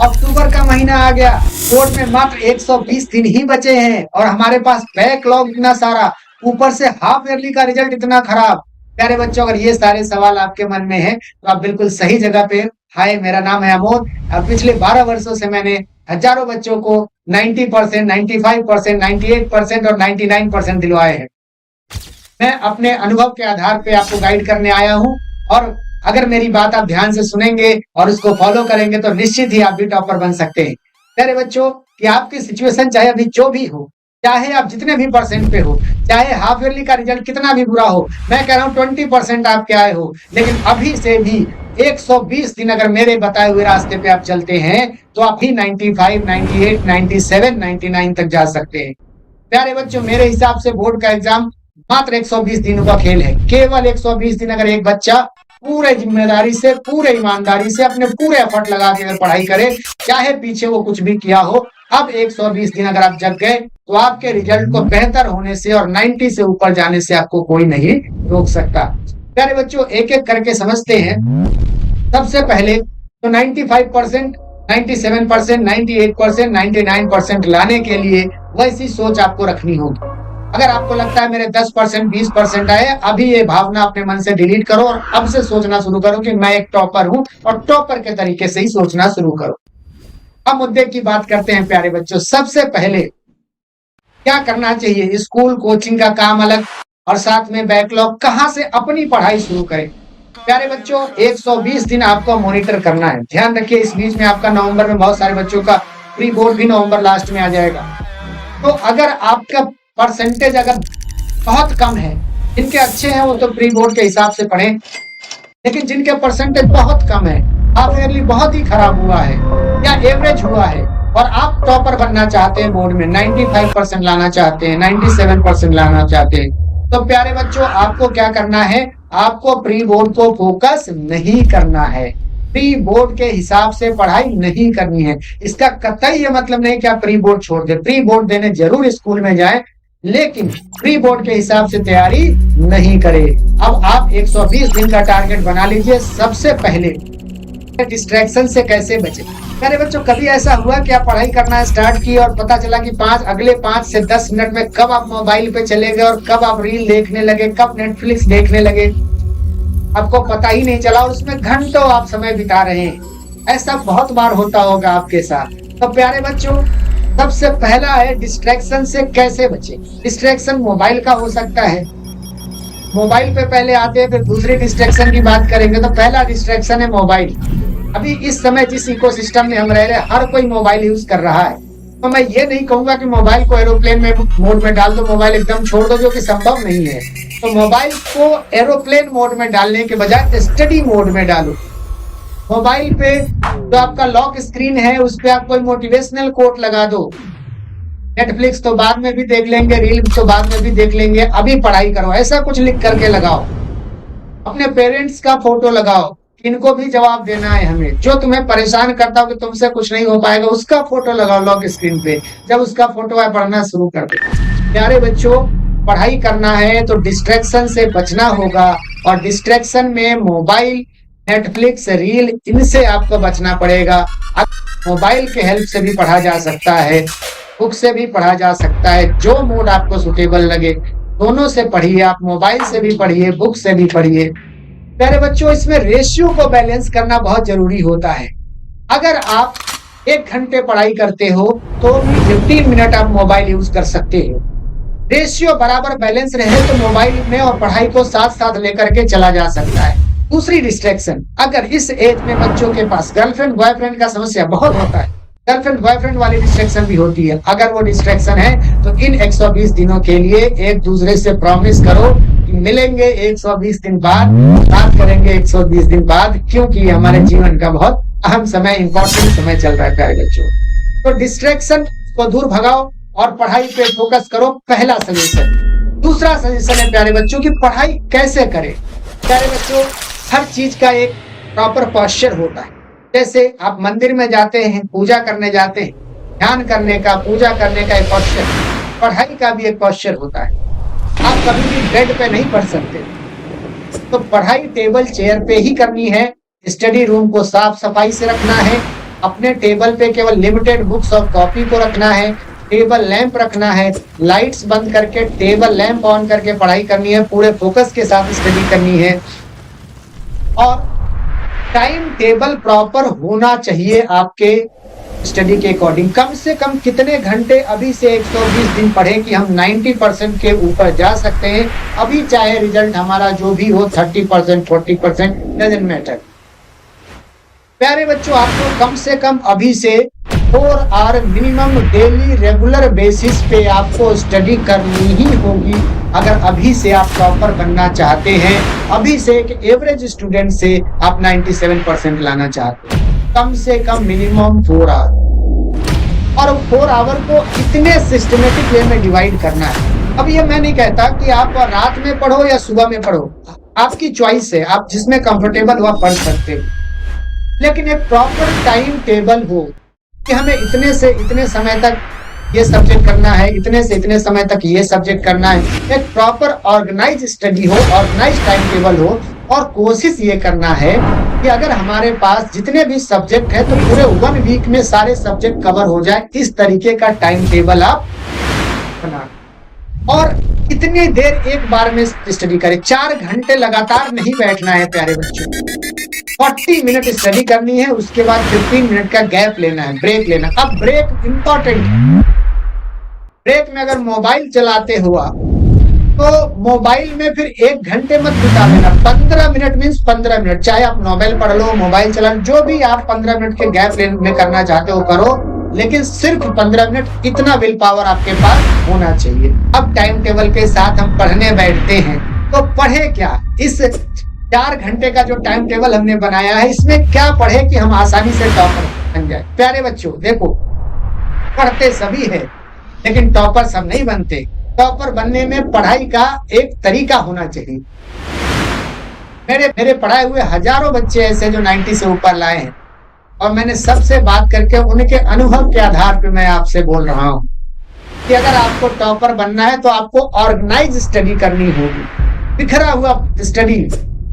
अक्टूबर का महीना आ गया, कोर्ट में मात्र 120 दिन ही बचे हैं और हमारे पास बैकलॉग इतना सारा, ऊपर से हाफ ईयरली का रिजल्ट इतना खराब। प्यारे बच्चों, अगर ये सारे सवाल आपके मन में हैं तो आप बिल्कुल सही जगह पे। हाय, मेरा नाम है अमोद और पिछले 12 वर्षों से मैंने हजारों बच्चों को 90%, 95%, 98% और 99% दिलवाए हैं। मैं अपने अनुभव के आधार पे आपको गाइड करने आया हूँ और अगर मेरी बात आप ध्यान से सुनेंगे और उसको फॉलो करेंगे तो निश्चित ही आप भी टॉपर बन सकते हैं। प्यारे बच्चों, कि आपकी सिचुएशन चाहे अभी जो भी हो, चाहे आप जितने भी परसेंट पे हो, चाहे हाफ ईयरली का रिजल्ट कितना भी बुरा हो, मैं कह रहा हूँ 20% आपके आए हो, लेकिन अभी से भी 120 दिन अगर मेरे बताए हुए रास्ते पे आप चलते हैं तो आप भी 95, 98, 97, 99 तक जा सकते हैं। प्यारे बच्चों, मेरे हिसाब से बोर्ड का एग्जाम मात्र 120 दिनों का खेल है। केवल 120 दिन अगर एक बच्चा पूरे जिम्मेदारी से, पूरे ईमानदारी से, अपने पूरे एफर्ट लगा के अगर पढ़ाई करे, चाहे पीछे वो कुछ भी किया हो, अब 120 दिन अगर आप जग गए तो आपके रिजल्ट को बेहतर होने से और 90 से ऊपर जाने से आपको कोई नहीं रोक सकता। प्यारे बच्चों, एक एक करके समझते हैं। सबसे पहले तो 95%, 97%, 98%, 99% लाने के लिए वैसी सोच आपको रखनी होगी। अगर आपको लगता है मेरे 10%, 20% आए, अभी ये भावना अपने मन से डिलीट करो और अब से सोचना शुरू करो कि मैं एक टॉपर हूं और टॉपर के तरीके से ही सोचना शुरू करो। अब मुद्दे की बात करते हैं प्यारे बच्चों। सबसे पहले क्या करना चाहिए? स्कूल कोचिंग का काम अलग और साथ में बैकलॉग, कहां से अपनी पढ़ाई शुरू करें? प्यारे बच्चों, 120 दिन आपको मॉनिटर करना है। ध्यान रखिए, इस बीच में आपका नवंबर में बहुत सारे बच्चों का प्री बोर्ड भी नवंबर लास्ट में आ जाएगा। तो अगर आपका परसेंटेज अगर बहुत कम है, जिनके अच्छे हैं वो तो प्री बोर्ड के हिसाब से पढ़ें, लेकिन जिनके परसेंटेज बहुत कम है, हाफ ईयरली बहुत ही खराब हुआ है या एवरेज हुआ है और आप टॉपर बनना चाहते हैं, बोर्ड में 95% लाना चाहते हैं, 97% लाना चाहते हैं, तो प्यारे बच्चों आपको क्या करना है? आपको प्री बोर्ड को फोकस नहीं करना है, प्री बोर्ड के हिसाब से पढ़ाई नहीं करनी है। इसका कतई ये मतलब नहीं कि आप प्री बोर्ड छोड़ दें। प्री बोर्ड देने जरूर स्कूल में जाएं, लेकिन प्री बोर्ड के हिसाब से तैयारी नहीं करें। अब आप 120 दिन का टारगेट बना लीजिए। सबसे पहले डिस्ट्रैक्शन से कैसे बचे? मेरे बच्चों, कभी ऐसा हुआ कि आप पढ़ाई करना स्टार्ट की और पता चला कि अगले 5 से 10 मिनट में कब आप मोबाइल पे चले गए और कब आप रील देखने लगे, कब नेटफ्लिक्स देखने लगे, आपको पता ही नहीं चला और उसमें घंटों आप समय बिता रहे हैं। ऐसा बहुत बार होता होगा आपके साथ। तो प्यारे बच्चों, सबसे पहला है डिस्ट्रैक्शन से कैसे बचे। डिस्ट्रैक्शन मोबाइल का हो सकता है, मोबाइल पे पहले आते हैं, फिर दूसरी डिस्ट्रैक्शन की बात करेंगे। तो पहला डिस्ट्रैक्शन है मोबाइल। अभी इस समय जिस इकोसिस्टम में हम रह रहे हैं, हर कोई मोबाइल यूज कर रहा है। तो मैं ये नहीं कहूंगा कि मोबाइल को एरोप्लेन में मोड में डाल दो, मोबाइल एकदम छोड़ दो, जो कि संभव नहीं है। तो मोबाइल को एरोप्लेन मोड में डालने के बजाय स्टडी मोड में डालो। मोबाइल पे जो आपका लॉक स्क्रीन है उस पे आप कोई मोटिवेशनल कोट लगा दो। नेटफ्लिक्स तो बाद में भी देख लेंगे, रील तो बाद में भी देख लेंगे, अभी पढ़ाई करो, ऐसा कुछ लिख करके लगाओ। अपने पेरेंट्स का फोटो लगाओ, इनको भी जवाब देना है हमें। जो तुम्हें परेशान करता हो कि तुमसे कुछ नहीं हो पाएगा, उसका फोटो लगाओ लॉक स्क्रीन पे। जब उसका फोटो है, पढ़ना शुरू कर दो। प्यारे बच्चों, पढ़ाई करना है तो डिस्ट्रैक्शन से बचना होगा और डिस्ट्रैक्शन में मोबाइल, नेटफ्लिक्स, रील, इनसे आपको बचना पड़ेगा। मोबाइल के हेल्प से भी पढ़ा जा सकता है, बुक से भी पढ़ा जा सकता है, जो मोड आपको सुटेबल लगे दोनों से पढ़िए। आप मोबाइल से भी पढ़िए, बुक से भी पढ़िए। प्यारे बच्चों, इसमें रेशियो को बैलेंस करना बहुत जरूरी होता है। अगर आप 1 घंटे पढ़ाई करते हो तो भी 15 मिनट आप मोबाइल यूज कर सकते हो। रेशियो बराबर बैलेंस रहे तो मोबाइल में और पढ़ाई को साथ साथ लेकर के चला जा सकता है। दूसरी डिस्ट्रैक्शन, अगर इस एज में बच्चों के पास गर्लफ्रेंड बॉयफ्रेंड का समस्या बहुत होता है, गर्लफ्रेंड बॉयफ्रेंड वाली डिस्ट्रैक्शन भी होती है। अगर वो डिस्ट्रैक्शन है तो इन 120 दिनों के लिए एक दूसरे से प्रॉमिस करो कि मिलेंगे 120 दिन बाद, बात करेंगे 120 दिन बाद, क्योंकि हमारे जीवन का बहुत अहम समय, इंपॉर्टेंट समय चल रहा है प्यारे बच्चों। तो डिस्ट्रैक्शन को दूर भगाओ और पढ़ाई पे फोकस करो, पहला सजेशन। दूसरा सजेशन है प्यारे बच्चों की पढ़ाई कैसे करें। प्यारे बच्चों, हर चीज का एक प्रॉपर पोस्चर होता है। जैसे आप मंदिर में जाते हैं, पूजा करने जाते हैं, ध्यान करने का, पूजा करने का एक पोस्चर, पढ़ाई का भी एक पोस्चर होता है। आप कभी भी बेड पे नहीं पढ़ सकते, तो पढ़ाई टेबल चेयर पे ही करनी है। स्टडी रूम को साफ सफाई से रखना है, अपने टेबल पे केवल लिमिटेड बुक्स और कॉपी को रखना है, टेबल लैंप रखना है, लाइट्स बंद करके टेबल लैंप ऑन करके पढ़ाई करनी है, पूरे फोकस के साथ स्टडी करनी है और टाइम टेबल प्रॉपर होना चाहिए आपके स्टडी के अकॉर्डिंग। कम से कम कितने घंटे अभी से 120 दिन पढ़े कि हम 90% के ऊपर जा सकते हैं। अभी चाहे रिजल्ट हमारा जो भी हो 30%, 40%, डजंट मैटर। प्यारे बच्चों, आपको कम से कम अभी से 4 hour minimum daily regular basis पे आपको स्टडी करनी ही होगी अगर अभी से आप टॉपर बनना चाहते हैं। अभी से एक एवरेज स्टूडेंट से आप 97% लाना चाहते हैं। कम से कम मिनिमम 4 आवर और 4 आवर को इतने सिस्टमेटिक वे में डिवाइड करना है। अब ये मैं नहीं कहता कि आप रात में पढ़ो या सुबह में पढ़ो, आपकी चॉइस है, आप जिसमें कंफर्टेबल हो आप पढ़ सकते हो, लेकिन एक प्रॉपर टाइम टेबल हो कि हमें इतने से इतने समय तक ये सब्जेक्ट करना है, इतने से इतने समय तक ये सब्जेक्ट करना है। एक प्रॉपर ऑर्गेनाइज स्टडी हो, ऑर्गेनाइज टाइम टेबल हो और कोशिश ये करना है कि अगर हमारे पास जितने भी सब्जेक्ट है तो पूरे 1 वीक में सारे सब्जेक्ट कवर हो जाए। इस तरीके का टाइम टेबल आप बना और कितनी देर एक बार में स्टडी करें। 4 घंटे लगातार नहीं बैठना है प्यारे बच्चों, 40 मिनट स्टडी करनी है, उसके बाद 15 मिनट का गैप लेना है, ब्रेक लेना। अब ब्रेक इंपॉर्टेंट है। ब्रेक में अगर मोबाइल चलाते हुआ तो मोबाइल में फिर 1 घंटे मत बिता देना। 15 मिनट मीन्स 15 मिनट, चाहे आप नोवेल पढ़ लो, मोबाइल चला, जो भी आप 15 मिनट के गैप में करना चाहते हो करो, लेकिन सिर्फ 15 मिनट। इतना विल पावर आपके पास होना चाहिए। अब टाइम टेबल के साथ हम पढ़ने बैठते हैं तो पढ़े क्या? इस 4 घंटे का जो टाइम टेबल हमने बनाया है इसमें क्या पढ़े कि हम आसानी से टॉपर बन जाए। प्यारे बच्चों देखो, पढ़ते सभी है लेकिन टॉपर सब नहीं बनते। टॉपर बनने में पढ़ाई का एक तरीका होना चाहिए। मेरे पढ़ाए हुए हजारों बच्चे ऐसे जो 90 से ऊपर लाए हैं और मैंने सबसे बात करके उनके अनुभव के आधार पर मैं आपसे बोल रहा हूं कि अगर आपको टॉपर बनना है तो आपको ऑर्गेनाइज स्टडी करनी होगी। बिखरा हुआ स्टडी,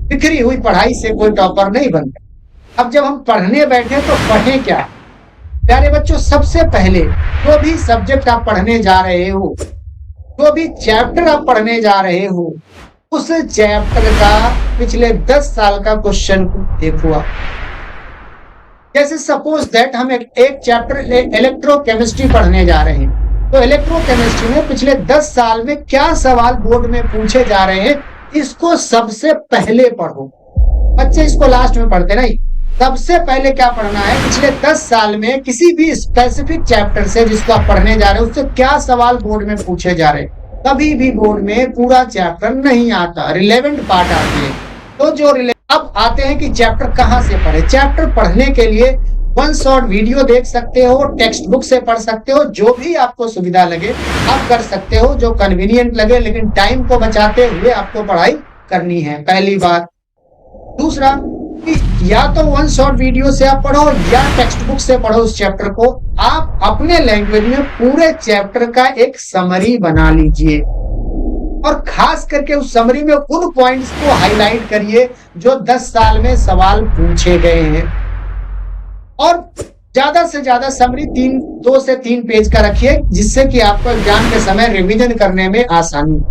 बिखरी हुई पढ़ाई से कोई टॉपर नहीं बनता। अब जब हम पढ़ने बैठे तो पढ़े क्या? प्यारे बच्चों, सबसे पहले जो भी सब्जेक्ट आप पढ़ने जा रहे हो, जो भी चैप्टर आप पढ़ने जा रहे हो, उस चैप्टर का पिछले 10 साल का क्वेश्चन देखो आप। जैसे सपोज दैट हम एक चैप्टर इलेक्ट्रोकेमिस्ट्री पढ़ने जा रहे हैं, तो इलेक्ट्रोकेमिस्ट्री में पिछले 10 साल में क्या सवाल बोर्ड में पूछे जा रहे हैं, इसको सबसे पहले पढ़ो। बच्चे इसको लास्ट में पढ़ते नहीं। सबसे पहले क्या पढ़ना है, पिछले 10 साल में किसी भी स्पेसिफिक चैप्टर से जिसको आप पढ़ने जा रहे हो उससे क्या सवाल बोर्ड में पूछे जा रहे हैं। कभी भी बोर्ड में पूरा चैप्टर नहीं आता, रिलेवेंट पार्ट आते हैं। तो जो अब आते हैं कि चैप्टर कहाँ से पढ़े। चैप्टर पढ़ने के लिए 1 शॉर्ट वीडियो देख सकते हो, टेक्स्ट बुक से पढ़ सकते हो, जो भी आपको सुविधा लगे आप कर सकते हो, जो कन्वीनियंट लगे, लेकिन टाइम को बचाते हुए आपको पढ़ाई करनी है, पहली बात। दूसरा, या तो 1 शॉर्ट वीडियो से आप पढ़ो या टेक्स्ट बुक से पढ़ो उस चैप्टर को। आप अपने लैंग्वेज में पूरे चैप्टर का एक समरी बना लीजिए और खास करके उस समरी में उन पॉइंट्स को हाईलाइट करिए जो 10 साल में सवाल पूछे गए हैं और ज्यादा से ज्यादा समरी 2 से 3 पेज का रखिए, जिससे कि आपको एग्जाम के समय रिवीजन करने में आसानी।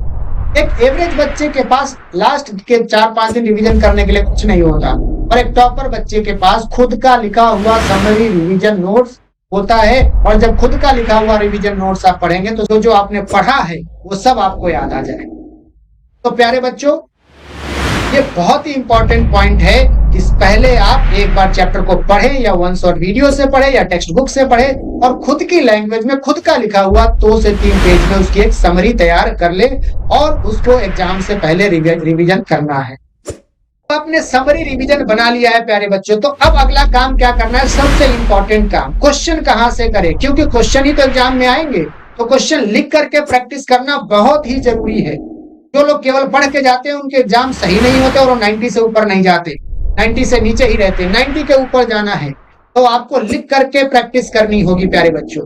एक एवरेज बच्चे के पास लास्ट के 4-5 दिन रिवीजन करने के लिए कुछ नहीं होता और एक टॉपर बच्चे के पास खुद का लिखा हुआ समरी रिवीजन नोट्स होता है। और जब खुद का लिखा हुआ रिवीजन नोट्स आप पढ़ेंगे तो जो आपने पढ़ा है वो सब आपको याद आ जाएगा। तो प्यारे बच्चों, ये बहुत ही इंपॉर्टेंट पॉइंट है कि पहले आप एक बार चैप्टर को पढ़ें, या 1 शॉर्ट वीडियो से पढ़े या टेक्स्ट बुक से पढ़े, और खुद की लैंग्वेज में खुद का लिखा हुआ 2 से 3 पेज में उसकी एक समरी तैयार कर ले और उसको एग्जाम से पहले रिवीजन करना है। आपने समरी रिवीजन बना लिया है प्यारे बच्चों, तो अब अगला काम क्या करना है, सबसे इंपॉर्टेंट काम, क्वेश्चन कहां से करें, क्योंकि क्वेश्चन ही तो एग्जाम में आएंगे। तो क्वेश्चन लिख करके प्रैक्टिस करना बहुत ही जरूरी है। जो लोग केवल पढ़ के जाते हैं उनके एग्जाम सही नहीं होते और वो 90 से ऊपर नहीं जाते, 90 से नीचे ही रहते। 90 के ऊपर जाना है तो आपको लिख करके प्रैक्टिस करनी होगी प्यारे बच्चों।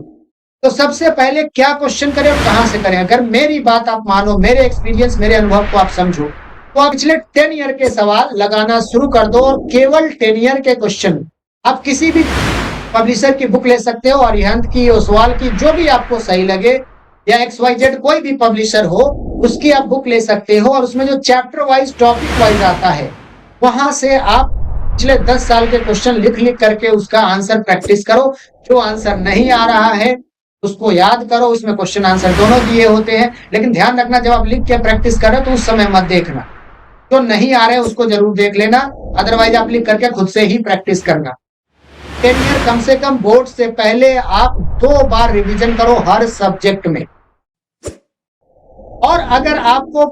तो सबसे पहले क्या क्वेश्चन करें और कहां से करें। अगर मेरी बात आप मानो, मेरे एक्सपीरियंस, मेरे अनुभव को आप समझो, तो आप पिछले 10 ईयर के सवाल लगाना शुरू कर दो और केवल 10 ईयर के क्वेश्चन आप किसी भी पब्लिशर की बुक ले सकते हो, अरिहंत की, ओसवाल की, जो भी आपको सही लगे, या XYZ कोई भी पब्लिशर हो, उसकी आप बुक ले सकते हो। और उसमें जो चैप्टर वाइज, टॉपिक वाइज आता है, वहां से आप पिछले 10 साल के क्वेश्चन लिख लिख करके उसका आंसर प्रैक्टिस करो। जो आंसर नहीं आ रहा है उसको याद करो, उसमें क्वेश्चन आंसर दोनों दिए होते हैं। लेकिन ध्यान रखना, जब आप लिख के प्रैक्टिस कर रहे हो तो उस समय मत देखना, जो नहीं आ रहे उसको जरूर देख लेना, अदरवाइज आप लिख करके खुद से ही प्रैक्टिस करना। टेनियर कम से कम बोर्ड से पहले आप 2 बार रिवीजन करो हर सब्जेक्ट में। और अगर आपको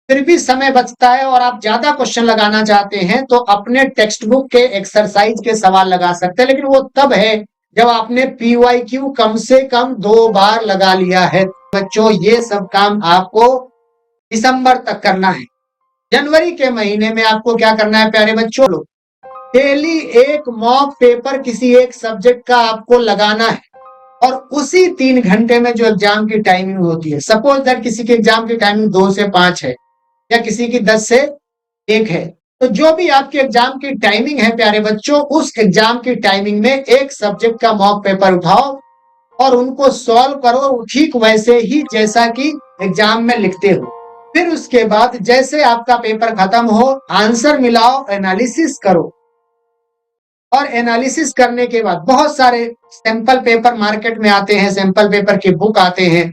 फिर भी समय बचता है और आप ज्यादा क्वेश्चन लगाना चाहते हैं तो अपने टेक्स्ट बुक के एक्सरसाइज के सवाल लगा सकते हैं, लेकिन वो तब है जब आपने PYQ कम से कम 2 बार लगा लिया है। बच्चों, ये सब काम आपको दिसंबर तक करना है। जनवरी के महीने में आपको क्या करना है प्यारे बच्चों, डेली एक मॉक पेपर किसी एक सब्जेक्ट का आपको लगाना है। और उसी 3 घंटे में जो एग्जाम की टाइमिंग होती है, सपोज दैट किसी के एग्जाम की टाइमिंग 2 से 5 है या किसी की 10 से 1 है, तो जो भी आपकी एग्जाम की टाइमिंग है प्यारे बच्चों, उस एग्जाम की टाइमिंग में एक सब्जेक्ट का मॉक पेपर उठाओ और उनको सॉल्व करो ठीक वैसे ही जैसा कि एग्जाम में लिखते हो। फिर उसके बाद जैसे आपका पेपर खत्म हो, आंसर मिलाओ, एनालिसिस करो। और एनालिसिस करने के बाद बहुत सारे सैंपल पेपर मार्केट में आते हैं, सैंपल पेपर की बुक आते हैं,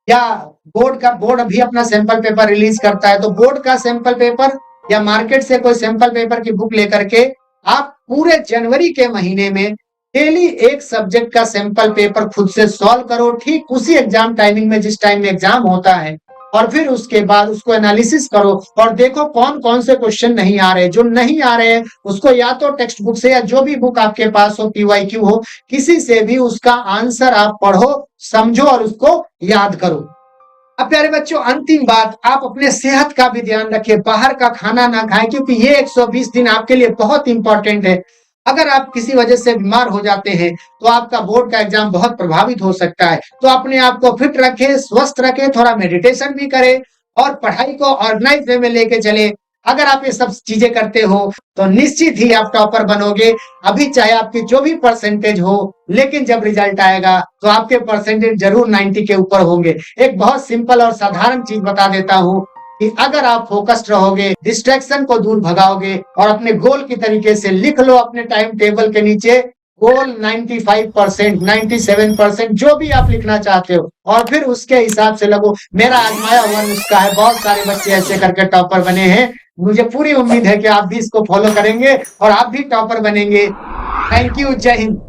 या बोर्ड भी अपना सैंपल पेपर रिलीज करता है। तो बोर्ड का सैंपल पेपर या मार्केट से कोई सैंपल पेपर की बुक लेकर के आप पूरे जनवरी के महीने में डेली एक सब्जेक्ट का सैंपल पेपर खुद से सॉल्व करो, ठीक उसी एग्जाम टाइमिंग में जिस टाइम में एग्जाम होता है। और फिर उसके बाद उसको एनालिसिस करो और देखो कौन कौन से क्वेश्चन नहीं आ रहे। जो नहीं आ रहे हैं उसको या तो टेक्स्ट बुक से या जो भी बुक आपके पास हो, PYQ हो, किसी से भी उसका आंसर आप पढ़ो, समझो और उसको याद करो। अब प्यारे बच्चों, अंतिम बात, आप अपने सेहत का भी ध्यान रखिए, बाहर का खाना ना खाएं, क्योंकि ये 120 दिन आपके लिए बहुत इंपॉर्टेंट है। अगर आप किसी वजह से बीमार हो जाते हैं तो आपका बोर्ड का एग्जाम बहुत प्रभावित हो सकता है। तो अपने आप को फिट रखें, स्वस्थ रखें, थोड़ा मेडिटेशन भी करें और पढ़ाई को ऑर्गेनाइज वे में लेके चले। अगर आप ये सब चीजें करते हो तो निश्चित ही आप टॉपर बनोगे। अभी चाहे आपकी जो भी परसेंटेज हो, लेकिन जब रिजल्ट आएगा तो आपके परसेंटेज जरूर 90 के ऊपर होंगे। एक बहुत सिंपल और साधारण चीज बता देता हूँ कि अगर आप फोकस्ड रहोगे, डिस्ट्रैक्शन को दूर भगाओगे और अपने गोल की तरीके से लिख लो अपने टाइम टेबल के नीचे गोल 95%, 97%, जो भी आप लिखना चाहते हो, और फिर उसके हिसाब से लगो। मेरा आजमाया हुआ नुस्खा है, बहुत सारे बच्चे ऐसे करके टॉपर बने हैं। मुझे पूरी उम्मीद है कि आप भी इसको फॉलो करेंगे और आप भी टॉपर बनेंगे। थैंक यू, जय हिंद।